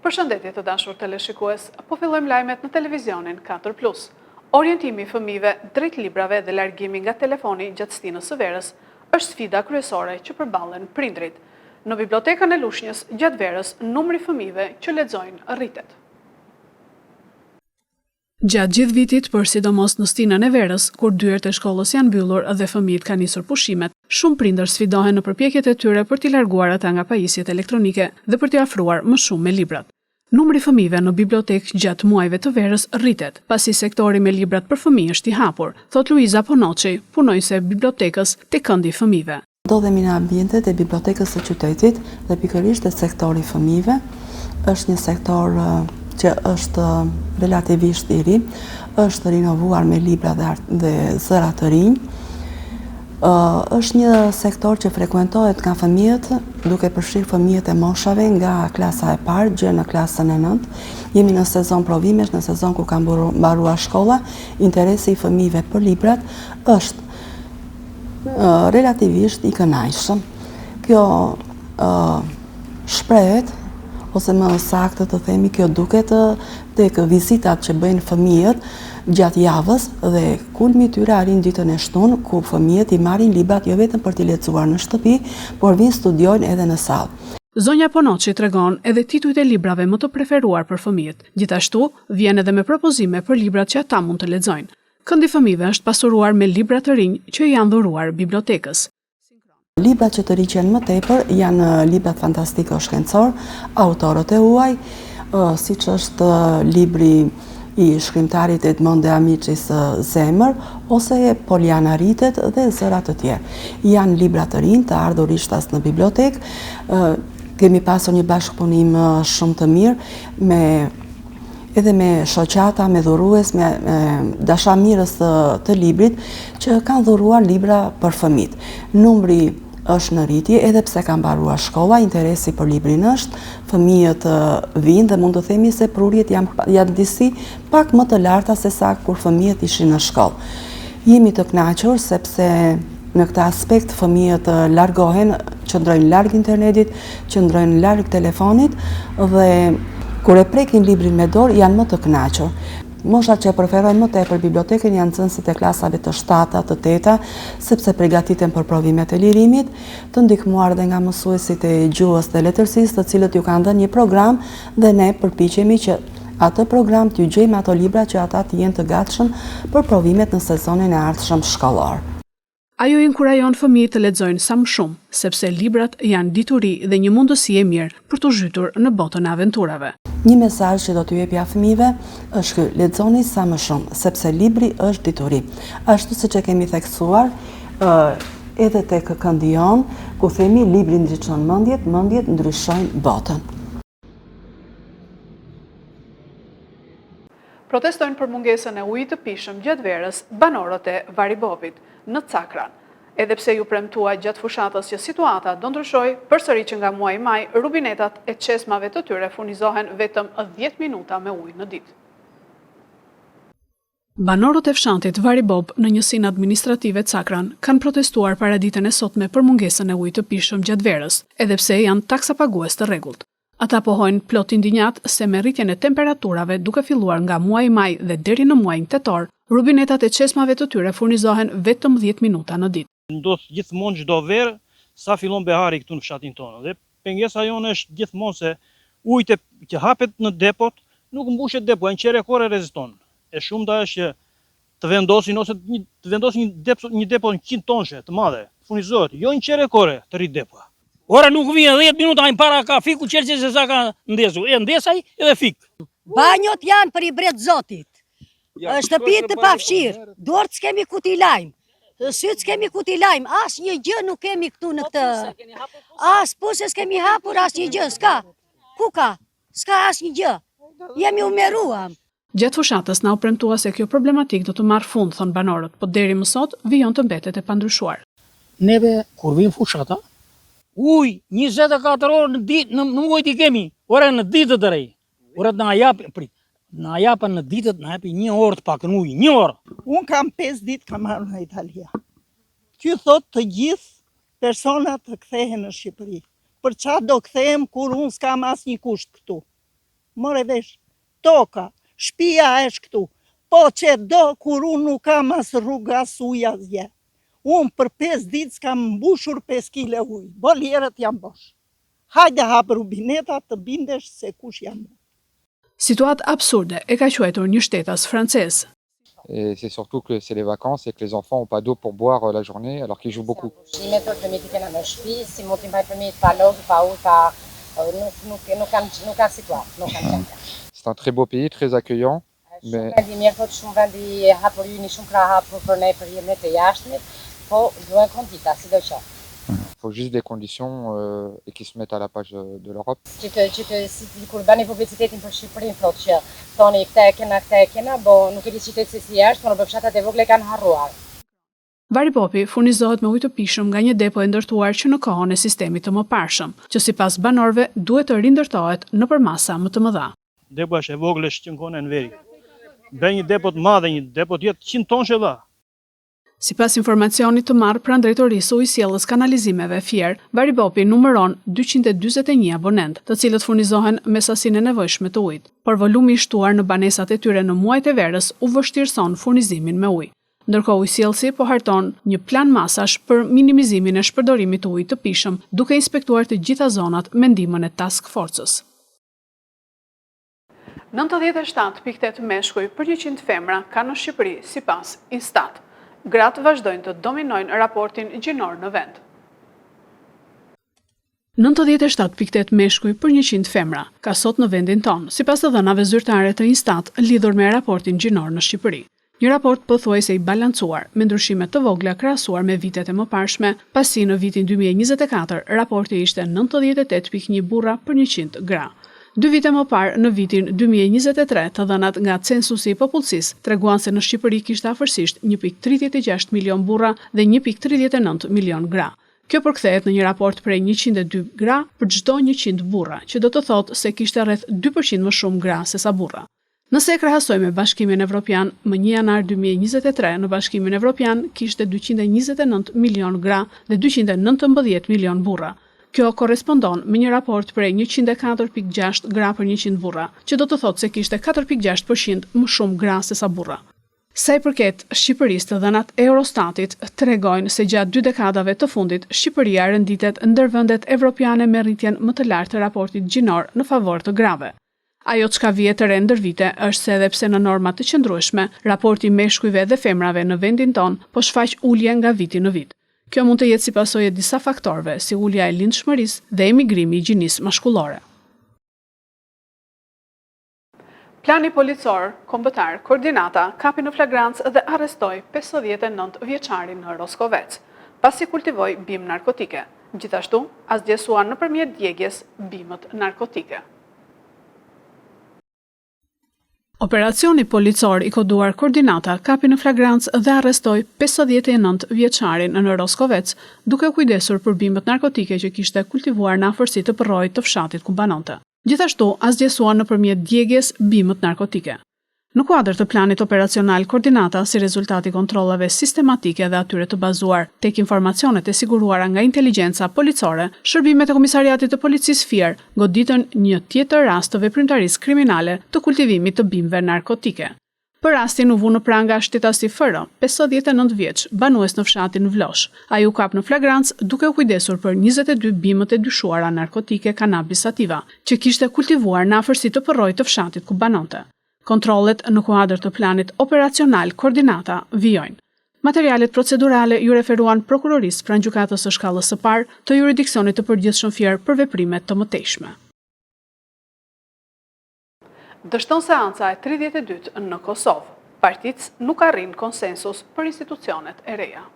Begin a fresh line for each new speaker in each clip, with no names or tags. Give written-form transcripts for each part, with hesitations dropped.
Përshëndetje të dashur teleshikues, po fillojmë lajmet në televizionin 4+. Orientimi i fëmijëve drejt librave dhe largimi nga telefoni gjatë stinës së verës është sfida kryesore që përballen prindrit. Në bibliotekën e Lushnjës gjatë verës, numri fëmijëve që lexojnë rritet. Gjatë gjithë vitit, për sidomos në stinën e verës, kur dyert e shkollës janë mbyllur dhe fëmijët kanë nisur pushimet, shumë prindër sfidohen në përpjekjet e tyre për t'i larguar ata nga pajisjet elektronike dhe për t'i afruar më shumë me librat. Numri fëmijëve në bibliotekë gjatë muajve të verës rritet, pasi sektori me librat për fëmijë është i hapur, thot Luiza Ponoçi, punojëse e bibliotekës te këndi i fëmijëve.
Ndodhemi në ambientet e bibliotekës së qytetit dhe pikërisht te sektori i fëmijëve. Është një sektor që është relativisht i ri, është rinovuar me libra dhe zëra të rinj. Është një sektor që frekuentohet nga fëmijët, duke përfshirë fëmijët e moshave nga klasa e parë gjë në klasën e 9. Jemi në sezon provimesh, në sezon kur ka mbaruar shkolla. Interesi i fëmijëve për librat është relativisht i kënaqshëm. Kjo shprehet, ose më saktë të themi, kjo duket tek vizitat që bëjnë fëmijët gjatë javës dhe kulmi i tyre arrin ditën e shtunë, ku fëmijët i marrin librat jo vetëm për t'i lexuar në shtëpi, por vinë studiojnë edhe në sallë.
Zonja Ponoçi tregon edhe titujt e librave më të preferuar për fëmijët. Gjithashtu, vjen edhe me propozime për librat që ata mund të lexojnë. Këndi i fëmijëve është pasuruar me libra të rinj që janë dhuruar bibliotekës.
Librat që të riqen më tepër janë librat fantastiko-shkencor, autorët e huaj, siç është libri i shkrimtarit Edmond de Amicis Zemër, ose Poliana Rritet dhe zëra të tjerë. Janë libra të rinj, të ardhur ishtas në bibliotekë. Kemi pasur një bashkëpunim shumë të mirë edhe me shoqata, me dhurues, me dashamirës të librit, që kanë dhuruar libra për fëmijët. Numri është në rritje, edhe pse ka mbaruar shkolla, interesi për librin është, fëmijët vinë dhe mund të themi se prurjet janë disi pak më të larta se sa kur fëmijët ishin në shkollë. Jemi të kënaqur sepse në këtë aspekt fëmijët largohen, qëndrojnë larg internetit, qëndrojnë larg telefonit dhe kur e prekin librin me dorë janë më të kënaqur. Moshat që preferojnë më tepër bibliotekën janë nxënësit e klasave të 7-ta, të 8-ta, sepse përgatiten për provimet e lirimit, të ndihmuar dhe nga mësuesit e gjuhës dhe letërsisë, të cilët ju kanë dhënë një program dhe ne përpiqemi që atë program t'ju gjejmë ato libra që ata të jenë të gatshëm për provimet në sezonin e ardhshëm shkollor.
Ajo inkurajon fëmijët të lexojnë sa më shumë, sepse librat janë dituri dhe një mundësi e mirë për të zhytur në botën e aventurave.
Një mesazh që do t'ju jepja fëmijëve është ky: lexoni sa më shumë, sepse libri është dituri. Ashtu siç e kemi theksuar edhe tek këndi jon, ku themi libri ndriçon mendjet, mendjet ndryshojnë botën.
Protestojnë për mungesën e ujit të pishëm gjatë verës banorët e Varibopit në Cakran. Edhe pse ju premtua gjatë fushatës që situata do ndryshoj, përsëri që nga muaji maj, rubinetat e çesmave të tyre furnizohen vetëm 10 minuta me ujë në ditë. Banorët e fshatit Varibop në njësinë administrative Cakran kanë protestuar paraditën e sotme për mungesën e ujit të pishëm gjatë verës, edhe pse janë taksa pagues të rregullt. Ata pohojnë plot indinjat se me rritjen e temperaturave duke filluar nga muaji maj dhe deri në muajin tetor, rubinetat e çesmave të tyre furnizohen vetëm 10 minuta në ditë.
Ndodh gjithmonë çdo verë sa fillon behari këtu në fshatin tonë. Dhe pengesa jonë është gjithmonë se ujtë që hapet në depot nuk mbushet depo, janë qerekore reziston. E shumta është që të vendosin ose të vendosin një depo 100 tonshe të madhe, furnizohet, jo një qerekore të rrit depo.
Ora nuk vjen 10 minuta më para ka fiku qerçe se sa ka ndesu. E ndesaj edhe fik.
Banjot janë për i bret zotit. Shtëpit të pafshirë, dorë s'kemi ku t'i lajmë. Sytë s'kemi ku t'i lajmë, as një gjë nuk kemi këtu në këtë. As pusë s'kemi hapur, as një gjë, s'ka. Ku ka? S'ka as një gjë. Jemi umeruam.
Gjatë fushatës na u premtua se kjo problematik do të marrë fund, thon banorët, po deri më sot vijon të mbetet e pandryshuar.
Neve kur vim fushata, uj 24 orë në ditë në muajt i kemi. Ora në ditët të rej. Ora na japën në ditët, na japi 1 orë të pakën ujë, 1 orë.
Unë kam 5 ditë kam marrë në Italia. Ky thot të gjithë personat të kthehen në Shqipëri. Për çfarë do kthehem kur unë s'kam asnjë kusht këtu? more vesh, toka, shtëpia është këtu. Po që do kur unë nuk kam as rruga as ujë asgjë. Unë për 5 ditë s'kam mbushur 5 kile ujë. Bolierët jam bosh. Hajde hap rubinetat të bindesh se kush jam.
Situatë absurde e ka quajtur një shtetas francez.
Et c'est surtout que c'est les vacances et que les enfants n'ont pas d'eau pour boire la journée alors qu'ils jouent beaucoup. C'est un très beau pays, très accueillant. Mais... Il faut juste des conditions et qu'ils se mettent à la page de l'Europe.
Vari Popi furnizohet me ujë të pishëm nga një depo e ndërtuar që në kohën e sistemit të mëparshëm, që sipas banorëve duhet të rindërtohet nëpër masa më të mëdha.
Depo është e vogël që ngon në veri. Bën një depo të madh, një depo të jetë 100 tonë shella.
Sipas informacionit të marrë pranë drejtorisë së ujësjellës kanalizimeve Fier, Vari Popi numëron 241 abonent, të cilët furnizohen me sasinë e nevojshme të ujit, por volumi i shtuar në banesat e tyre në muajt e verës u vështirëson furnizimin me ujë. Ndërkohë ujësjellësi po harton një plan masash për minimizimin e shpërdorimit të ujit të pishëm, duke inspektuar të gjitha zonat me ndihmën e task forcës. 97.8 meshkuj për 100 femra ka në Shqipëri sipas Instat. Gratë vazhdojnë të dominojnë raportin gjinor në vend. 97.8 meshkuj për 100 femra ka sot në vendin tonë, sipas të dhënave zyrtare të Instat lidhur me raportin gjinor në Shqipëri. Një raport pothuajse i balancuar, me ndryshime të vogla krahasuar me vitet e mëparshme, pasi në vitin 2024 raporti ishte 98.1 burra për 100 gra. 2 vite më parë, në vitin 2023, të dhënat nga censusi i popullsisë treguan se në Shqipëri kishte afërsisht 1.36 milion burra dhe 1.39 milion gra. Kjo përkthehet në një raport prej 102 gra për çdo 100 burra, që do të thotë se kishte rreth 2% më shumë gra se sa burra. Nëse e krahasojmë me Bashkimin Evropian, më 1 janar 2023 në Bashkimin Evropian kishte 229 milion gra dhe 219 milion burra. Kjo korrespondon me një raport prej 104.6 gra për 100 burra, që do të thotë se kishte 4.6% më shumë gra se sa burra. Sa i përket Shqipërisë, të dhënat e Eurostatit tregojnë se gjatë 2 dekadave të fundit, Shqipëria renditet ndër vendet evropiane me rritjen më të lartë të raportit gjinor në favor të grave. Ajo çka vije të re ndër vite është se edhe pse në norma të qëndrueshme, raporti meshkujve dhe femrave në vendin ton po shfaq ulje nga viti në vit. Kjo mund të jetë si pasojë disa faktorëve, si ulja e lindshmërisë dhe emigrimi i gjinisë mashkullore. Plani policor kombëtar Koordinata kapi në flagrancë dhe arrestoi 59 vjeçarin në Roskovec, pasi kultivoi bimë narkotike. Gjithashtu, asgjësuan nëpërmjet djegjes bimët narkotike. Operacioni policor i koduar Koordinata kapi në flagrancë dhe arrestoi 59 vjeçarin në Roskovec, duke kujdesur për bimët narkotike që kishte kultivuar në afërsi të përrojit të fshatit ku banonte. Gjithashtu, asgjësuan nëpërmjet djegjes bimët narkotike. Në kuadër të planit operacional Koordinata, si rezultati kontrollave sistematike dhe atyre të bazuar tek informacionet e siguruara nga inteligjenca policore, shërbimet e Komisariatit të Policisë Fier goditën një tjetër rast të veprimtarisë kriminale të kultivimit të bimëve narkotike. Për rastin u vu në pranga shtetasi FR, 59 vjeç, banues në fshatin Vlosh. Ai u kap në flagrancë duke u kujdesur për 22 bimët e dyshuara narkotike Cannabis sativa, që kishte kultivuar në afërsi të përrojit të fshatit ku banonte. Kontrollet në kuadër të planit operacional Koordinata vijojnë. Materialet procedurale ju referuan prokurorisë pranë gjykatës së shkallës së parë të jurisdiksionit të përgjithshëm Fier për veprimet të mëtejshme. Dështon seanca e 32 në Kosovë. Partitë nuk arrin konsensus për institucionet e reja.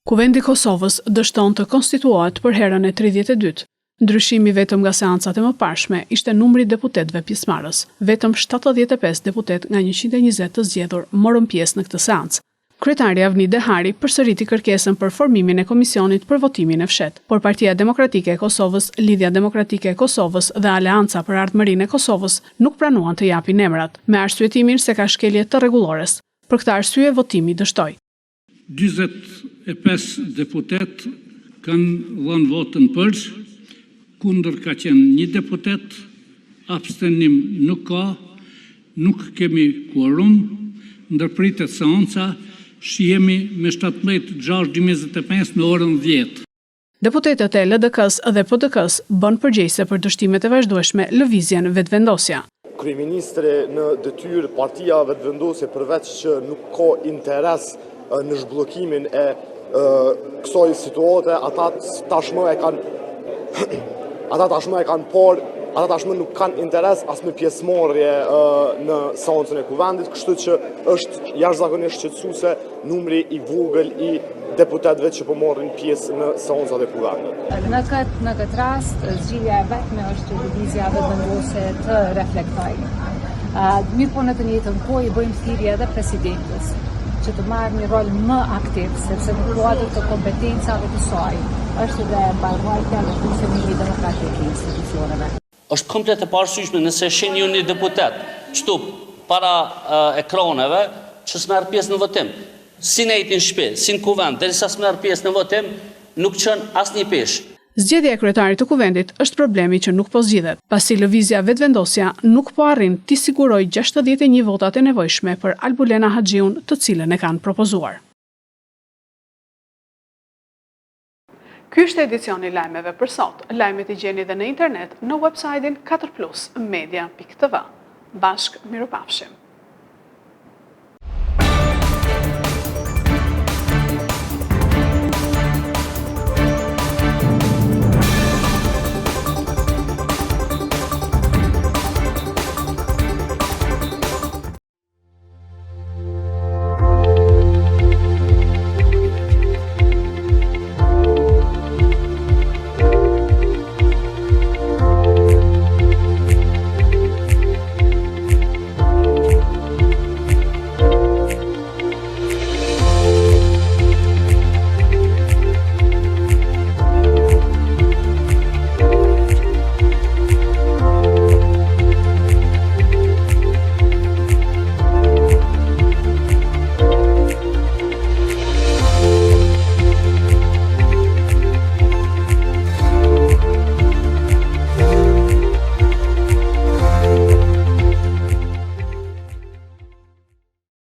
Kuvendi i Kosovës dështon të konstituohet për herën e 32. Ndryshimi vetëm nga seancat e mëparshme ishte numri i deputetëve pjesëmarrës. Vetëm 75 deputet nga 120 të zgjedhur morën pjesë në këtë seancë. Kryetari Avni Dehari përsëriti kërkesën për formimin e komisionit për votimin e fshehtë, por Partia Demokratike e Kosovës, Lidhja Demokratike e Kosovës dhe Aleanca për Ardhmërinë e Kosovës nuk pranuan të japin emrat, me arsyetimin se ka shkelje të rregullores. Për këtë arsye votimi dështoi.
45 deputet kanë dhënë votën për, kundër ka qenë 1 deputet, abstenim nuk ka, nuk kemi quorum, ndërpritet seanca, shihemi me 17:06:25 në orën 10.
Deputetët e LDK-s dhe PDK-s bën përgjegjëse për dështimet e vazhdueshme lëvizjen vetvendosja.
Kryeministri në detyrë, partia vetvendosje përveç që nuk ka interes në zhbllokimin e kësaj situate, ata tashmë nuk kanë interes as me pjesëmarrje në seancën e kuvendit, kështu që është jashtëzakonisht shqetësuese numri i vogël i deputetëve që po marrin pjesë në seancat e kuvendit.
Në këtë rast, zgjidhja e vetme është që lëvizja vetvendose të reflektojë. Mirë po në të njëjtën kohë i bëjmë thirrje edhe presidentës që të marrë një rol më aktiv, sepse në kuadër të kompetencave të saj është dhe mbarvajtja dhe funksionimi demokratik i institucioneve.
Është komplet e parasyshme nëse shen ju një deputet qëtu para ekraneve që s'merr pjesë në votim. Si nejti në shtëpi, si në kuvend, derisa s'merr pjesë në votim, nuk qën asnjë peshë.
Zgjedhja e kryetarit të kuvendit është problemi që nuk po zgjidhet, pasi lëvizja vetvendosja nuk po arrin t'i sigurojë 61 votat e nevojshme për Albulena Haxhiun, të cilën e kanë propozuar. Ky është edicioni lajmeve për sot. Lajmet i gjeni dhe në internet në website-in 4plusmedia.tv. Bashkë, mirupafshim.